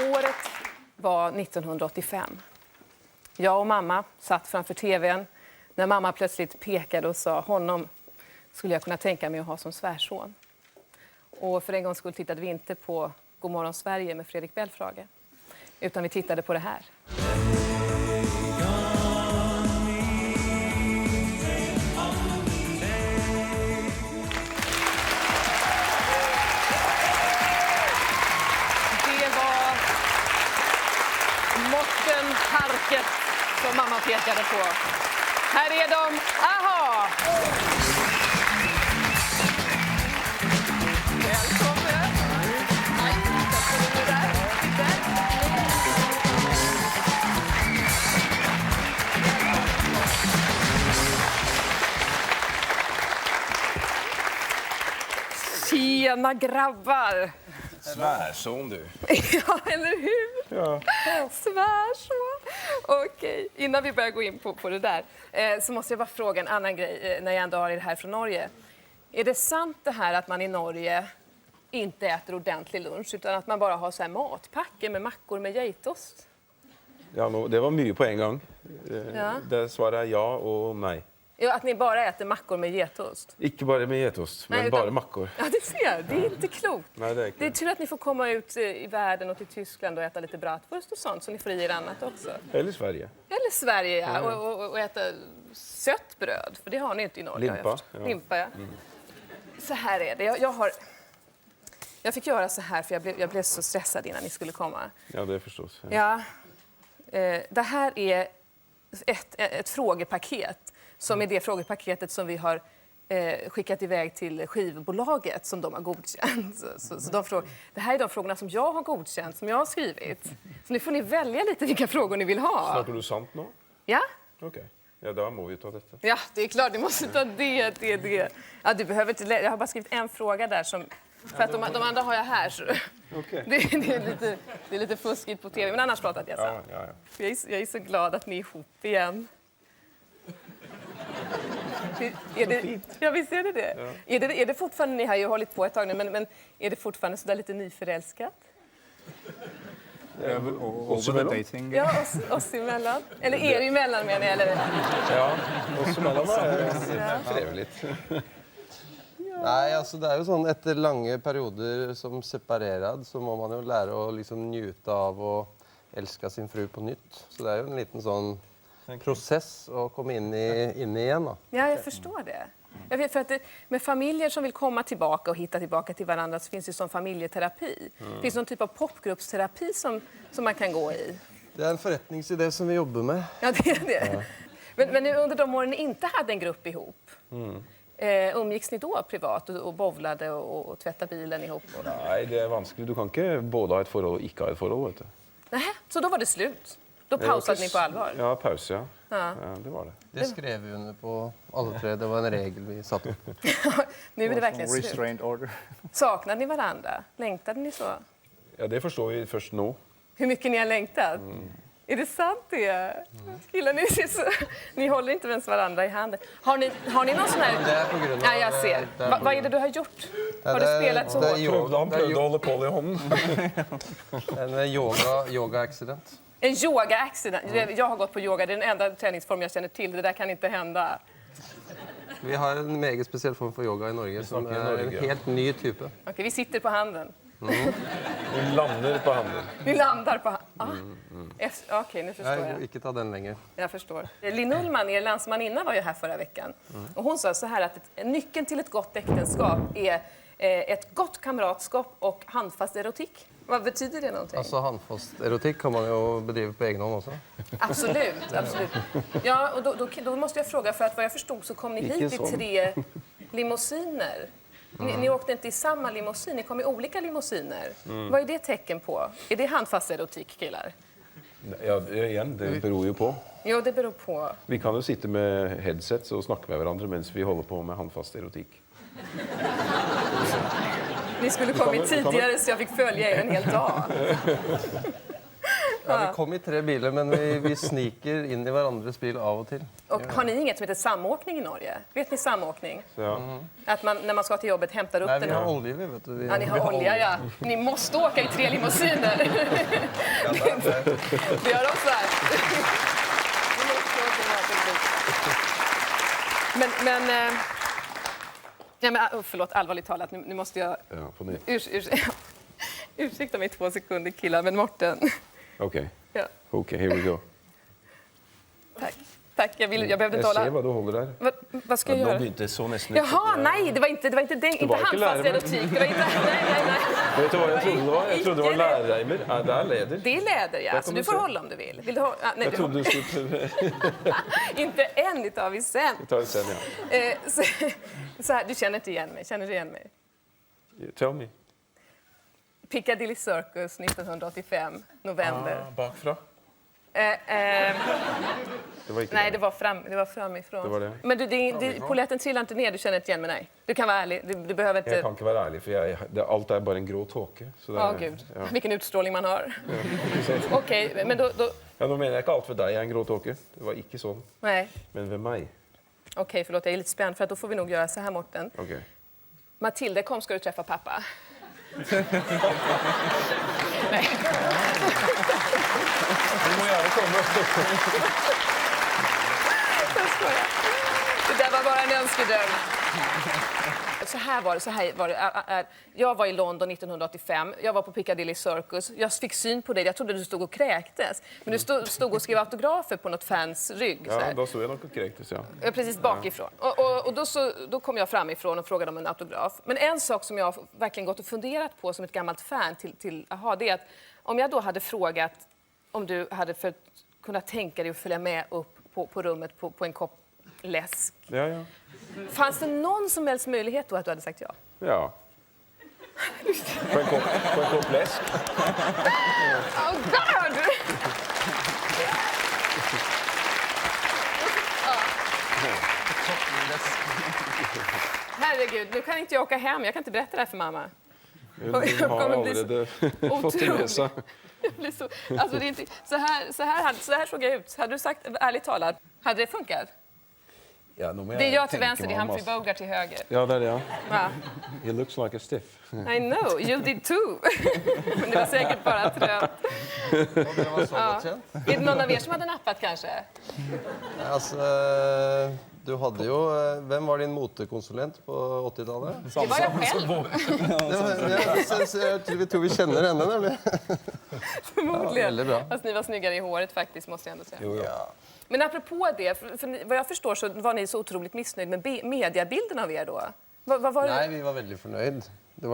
Året var 1985. Jag och mamma satt framför tvn när mamma plötsligt pekade och sa honom skulle jag kunna tänka mig att ha som svärson. Och för en gång skulle tittade vi inte på God morgon Sverige med Fredrik Belfrage, utan vi tittade på det här. Morten Harket som mamma pekade på. Här är de. Aha! Välkommen. Tjena grabbar. Svärson du. Ja, eller hur? Ja. Svärson. Okej, innan vi börjar gå in på det där så måste jag bara fråga en annan grej när jag ändå har er här från Norge. Är det sant det här att man i Norge inte äter ordentlig lunch utan att man bara har så här matpacker med mackor med geitost? Ja, det var mycket på en gång. Ja. Det svarar ja och nej. Ja, att ni bara äter mackor med getost? Inte bara med getost, men utan bara mackor. Ja, det ser. Det är inte klokt. Nej, det är Det är tur att ni får komma ut i världen och till Tyskland och äta lite bratwurst och sånt så ni får i er annat också. Eller Sverige. Eller Sverige, ja. Och äta sött bröd, för det har ni inte i Norge. Limpa. Ja. Limpa, ja. Så här är det. Jag fick göra så här för jag blev så stressad innan ni skulle komma. Ja, det är förstås. Ja. Det här är ett frågepaket som är det frågepaketet som vi har skickat iväg till skivbolaget som de har godkänt. Så det här är de frågorna som jag har godkänt, som jag har skrivit. Så nu får ni välja lite vilka frågor ni vill ha. Snackar du sant nu? Ja? Okej. Ja, då måste vi ta detta. Ja, det är klart. Ni måste ta det. Ja, du behöver inte... Jag har bara skrivit en fråga där som... För att de andra har jag här. Så Okay. det är lite fuskigt på tv, men annars pratat jag sant. Ja. Jag är så glad att ni är ihop igen. Ja, visst är det? Ja. Är det fortfarande, ni har ju hållit på ett tag nu, men är det fortfarande så där lite nyförälskat? Oss emellan? Ja, oss emellan. Eller er emellan menar jag, eller? Ja, oss emellan är trevligt. Nej, alltså det är ju sånn efter långa perioder som separerad så må man ju lära att liksom njuta av och älska sin fru på nytt. Så det är ju en liten sån process att komma in igen då. Ja, jag förstår det. Jag vet, för att med familjer som vill komma tillbaka och hitta tillbaka till varandra så finns det sån familjeterapi. Finns det någon typ av popgruppsterapi som man kan gå i? Det är en förrättningsidé som vi jobbar med. Ja, det är det. Ja. Men nu under de åren ni inte hade en grupp ihop, umgicks ni då privat och bowlade och tvättade bilen ihop? Nej, det är vanskligt. Du kan inte både ha ett förhåll och inte ha ett förhåll, vet du. Nej, så då var det slut? Då pausade ni på allvar? Ja, paus, ja. Ja, det var det. Det skrev vi under på alla tre. Det var en regel vi satte upp. Nu är det verkligen slut. Saknade ni varandra? Längtade ni så? Ja, det förstår vi först nu. Hur mycket ni har längtat? Är det sant det? Killar, ni håller inte ens varandra i handen. Har ni någon sån här... Det är på grund av... Ja, jag ser. Vad är det du har gjort? Har du spelat så hårt? Han prövde att hålla på i honom. En yoga-accident. En yoga-accident. Jag har gått på yoga. Det är den enda träningsform jag känner till. Det där kan inte hända. Vi har en mega speciell form för yoga i Norge som är en helt ny typ. Okej, vi sitter på handen. Vi landar på handen. Vi landar på handen. Okej, nu förstår jag. Nej, inte ta den längre. Jag förstår. Linn Ullman, er landsmaninna, var ju här förra veckan. Och hon sa så här att nyckeln till ett gott äktenskap är ett gott kamratskap och handfast erotik. Vad betyder det någonting? Alltså handfast erotik kan man ju bedriva på egen hand också. Absolut. Ja, och då måste jag fråga, för att vad jag förstod så kom ni hit i 3 limousiner. Ni åkte inte i samma limousin, ni kom i olika limousiner. Vad är det tecken på? Är det handfast erotik, killar? Ja, igen, det beror ju på. Jo, det beror på. Vi kan ju sitta med headsets och snacka med varandra medan vi håller på med handfast erotik. Ni skulle kommit tidigare så jag fick följa er en hel dag. Ja, vi kom i 3 bilar, men vi sniker in i varandras bil av och till. Och har ni inget som heter samåkning i Norge? Vet ni samåkning? Ja. Att man när man ska till jobbet hämtar upp Nej, den? vi har olja, vet du. Ja, ni har olja, ja. Ni måste åka i 3 limousiner. Det gör de så här. Förlåt, allvarligt talat. Nu måste jag... Ja, på nytt. Ursäkta mig 2 sekunder, killar, men Morten. Okej, Ja, here we go. tack. Tack, jag behövde inte Jag ser hålla... vad du håller där. Vad ska jag Ja, göra? de inte så nästan. Jaha, nej, det var inte var inte handfast lärare. erotik. Det var inte... Nej. Vet du vad jag trodde det var? Jag trodde det var lärreimer. Ja, det är läder. Det är läder, ja. Så kommer du får se. hålla om du vill. Vill du ha... Nej, Jag trodde du skulle... Inte än, det tar vi sen. Vi tar det sen, ja. Så här, du känner inte igen mig. Känner du igen mig? Tell me. Piccadilly Circus 1985, november. Bakfra? Det var inte Nej, det. det var framifrån. Det var det. Men polletten trillar inte ner, du känner inte igen mig, nej. Du kan vara ärlig, du behöver inte... Jag kan inte vara ärlig, för allt är bara en grå tåke. Gud, vilken utstrålning man har. Okej, men då... Ja, då menar jag inte allt för dig är en grå tåke. Det var inte så. Nej, Men för mig. okej, förlåt, jag är lite spänd, för att då får vi nog göra så här, Morten. Okej. Matilda, kom ska du träffa pappa. Du må gärna komma. Jag skojar. Det där var bara en önskedröm. Så här var det. Jag var i London 1985. Jag var på Piccadilly Circus. Jag fick syn på dig. Jag trodde du stod och kräktes. Men du stod och skrev autografer på något fans rygg. Så Ja, här. då såg jag något korrekt, ja. Precis bakifrån. Och då kom jag framifrån och frågade om en autograf. Men en sak som jag verkligen gått och funderat på som ett gammalt fan till AHA, det är att om jag då hade frågat om du hade kunnat tänka dig att följa med upp på rummet på en kopp läsk. Ja. Fanns det någon som helst möjlighet då att du hade sagt ja? Ja. På en kopp läsk. Oh God! Herregud, nu kan inte jag åka hem. Jag kan inte berätta det här för mamma. Du har allerede fått det läsa. Jag blir så, alltså det är inte, så här såg jag ut. Hade du sagt, ärligt talat, hade det funkat? Ja, nu må Det är jag till tänka vänster, det är mig Humphrey massor. Bogart till höger. Ja, det är det, ja. Ja. He looks like a stiff. I know, you did too. Men det var säkert bara trött. Det var så gott känt. Är det någon av er som hade nappat kanske? Alltså, du hade ju... Vem var din motekonsulent på 80-talet? Det var jag själv. Jag tror vi känner henne nämligen. Förmodligen. väldigt bra. Fast ni var snyggare i håret faktiskt, måste jag ändå säga. Jo, Ja. Men apropå det, för vad jag förstår så var ni så otroligt missnöjd med mediabilden av er då. Vad var det? Nej, vi var väldigt förnöjda. Det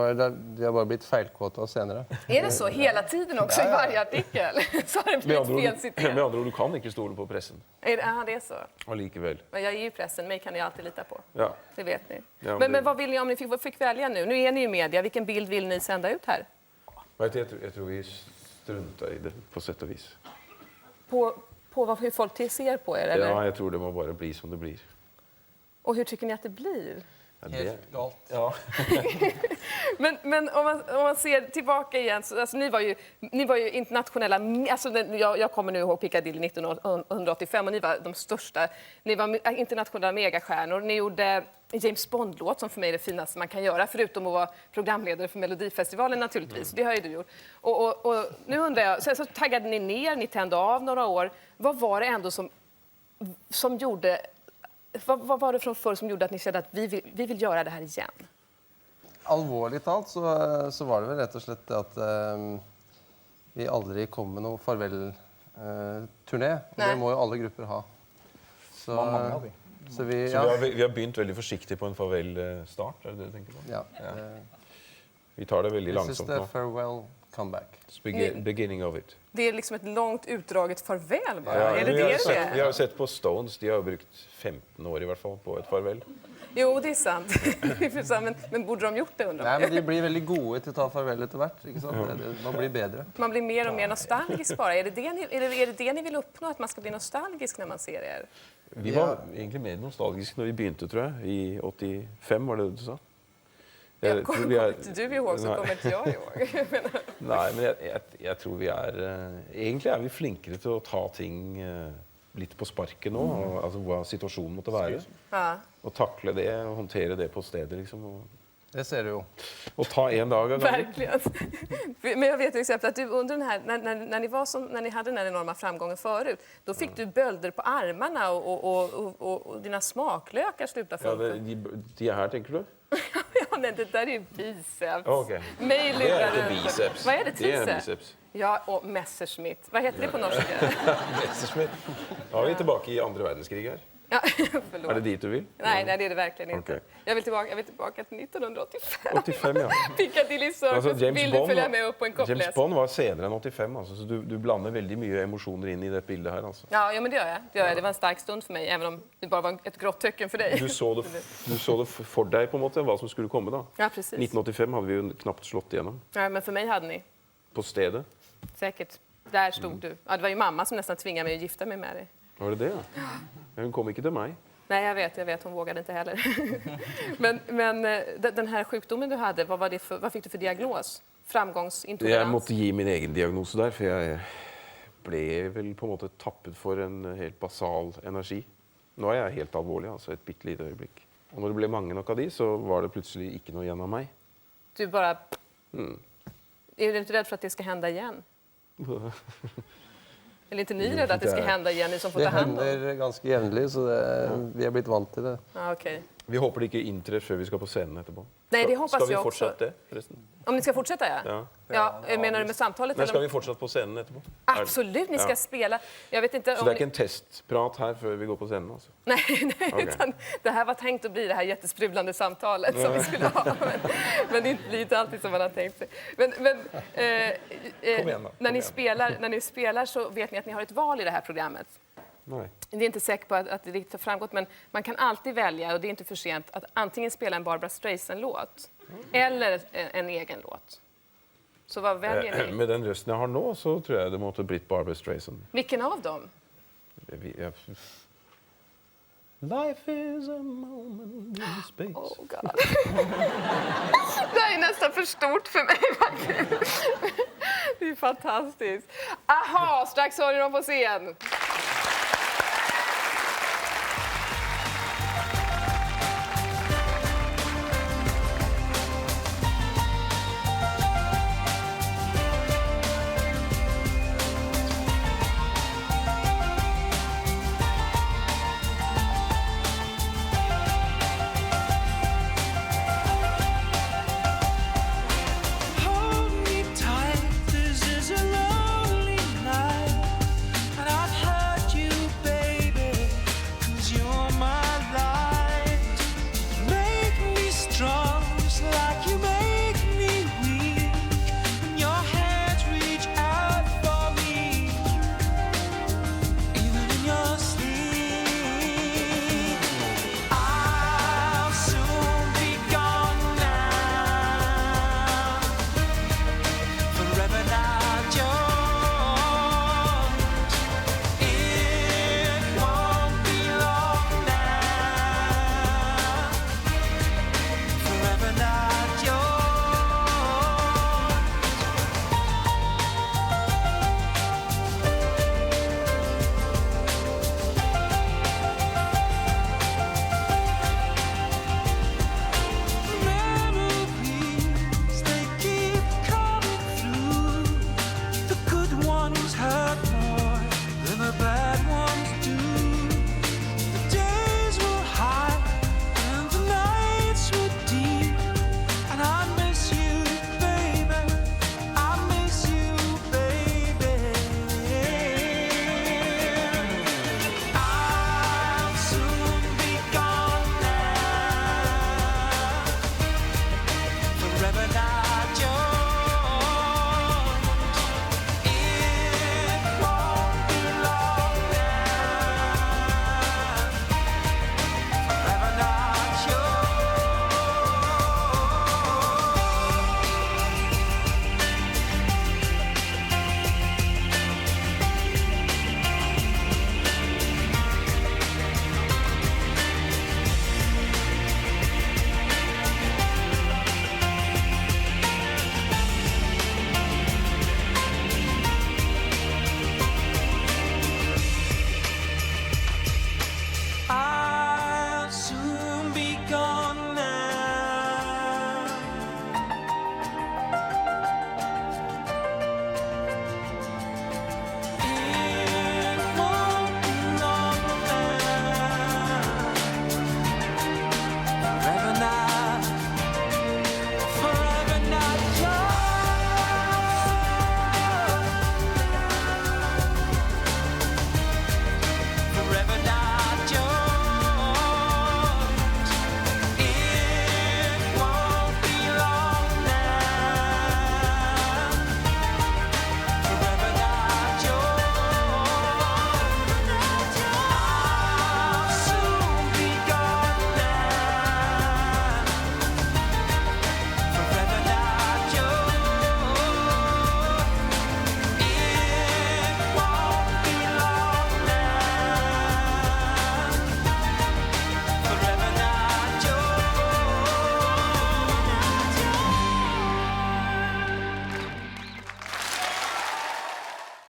har bara blivit felkåta senare. Är det så hela tiden också i varje artikel? Så har det blivit Med felciterat. andra ord, du kan inte stole på pressen. Ja, det är så. Allikevel. Men jag är ju pressen, mig kan ni alltid lita på. Ja. Det vet ni. Ja, Men vad vill ni om ni fick välja nu? Nu är ni ju media. Vilken bild vill ni sända ut här? Jag tror vi struntar i det på sätt och vis. På hur folk ser på er? Eller? Ja, jag tror det må bara bli som det blir. Och hur tycker ni att det blir? Ja, Helt galt. Ja. Men om man ser tillbaka igen, så, alltså, ni var ju internationella, alltså, jag kommer nu ihåg Piccadilly 1985 och ni var de största, ni var internationella megastjärnor, ni gjorde James Bond-låt som för mig är det finaste man kan göra, förutom att vara programledare för Melodifestivalen naturligtvis, det har ju du gjort. Och nu undrar jag, så taggade ni ner, ni tände av några år, vad var det ändå som gjorde... Vad var det från förr som gjorde att ni kände att vi vill göra det här igen? Allvarligt talat så var det väl rätt och slett att vi aldrig kom med någon farväl-turné. Och det må ju alla grupper ha. Så, så vi har begynt väldigt försiktigt på en farväl-start, är det du tänker på? Ja. Vi tar det väldigt This is långsamt the nu. farewell comeback. Beginning of it. Det är liksom ett långt utdraget farväl bara. Ja, är det vi har sett på Stones, de har brukt 15 år i alla fall på ett farväl. Jo, det är sant. men borde de gjort det undrar Nej, man? men de blir väldigt goda till att ta farväl efter vart, inte sant? Man blir bättre. Man blir mer och mer nostalgisk bara. Är det det ni vill uppnå, att man ska bli nostalgisk när man ser er? Vi var egentligen mer nostalgiska när vi började, tror jag. I 85 var det du sa. Jag tror vi Kommer inte du ihåg så Nej. kommer inte jag ihåg. Nei, men jeg tror vi egentlig er vi flinkere til å ta ting litt på sparket nå. Og, altså hva situasjonen måtte være. Ja. Og takle det, og håndtere det på stedet, liksom. Det ser du jo. Og ta en dag av gangen. Verkligen. Men jag vet till exempel att du under den här, när ni hade den här enorma framgången förut, då fick du bölder på armarna och dina smaklökar slutade Ja, funka. de er her, tenker du? Ja, nej, det där är ju biceps. Okej. Mig Det lurar er ikke du. biceps. Vad är det, Det er triceps? biceps. Ja, och Messerschmitt. Vad heter det på norska? Messerschmitt. Da er vi tilbake i andre verdenskrig her. Ja, förlåt. Er det dit du vil? Nej, det är det verkligen inte. Okej. Jag vill tillbaka till 1985. 85, ja. Piccadilly Circus. Altså, Vill du följa med upp på en James koppläsare? Bond var senere enn 85, altså, så du blander veldig mye emosjoner inn i det bildet her. Altså. Ja, men det gör jag. Det var en stark stund för mig, även om det bara var ett grått töcken för dig. Du så det for deg, på en måte, hva som skulle komme da. Ja, precis. 1985 hadde vi jo knapt slått igjennom. Ja, men för mig hade ni. På stedet. Säkert. Där stod du. Ja, det var ju mamma som nästan tvingade mig att gifta mig med dig. Var det det? Ja. Hun kom ikke til meg. Nej, jag vet. Hon vågade inte heller. men den här sjukdomen du hade, vad fick du för diagnos? Framgångsintolerans? Jeg måtte gi min egen diagnose der, for jeg ble vel på en måte tappet for en helt basal energi. Nå er jeg helt alvorlig, altså et bitte lite øyeblikk. Og når det ble mange nok av de, så var det plutselig ikke noe igjen av meg. Du bara... Är du inte rädd för att det ska hända igen? Eller inte ni rädda att det ska hända igen, ni som får Det ta hand om? hender ganske jevnlig, så vi er blitt vant til det. Ja, okej. Vi håper det ikke inntrer før vi skal på scenen etterpå. Nej, det hoppas Skal vi jag också. fortsette det, forresten? Om ni ska fortsätta, ja? Ja, menar du med samtalet? Nei, eller? skal vi fortsatt på scenen etterpå? Absolut, ni ska Ja. spela. Jag vet inte Så om det er ikke en testprat her før vi går på scenen? Altså. Nej, Okej. utan det här var tänkt att bli det här jättesprudlande samtalet som vi skulle ha. Men det blir inte alltid som man har tänkt sig. Men igen då, när ni spelar så vet ni att ni har ett val i det här programmet. Nei. Det är inte säkert på att det riktigt har framgått, men man kan alltid välja, och det är inte för sent, att antingen spela en Barbra Streisand-låt eller en egen låt. Så vad väljer ni? Med den røsten jeg har nå, så tror jeg det måtte blitt Barbra Streisand. Vilken av dem? Life is a moment in space. Oh God. Det här är nästan för stort för mig faktiskt. Det är fantastiskt. Aha, strax har ni dem på scen.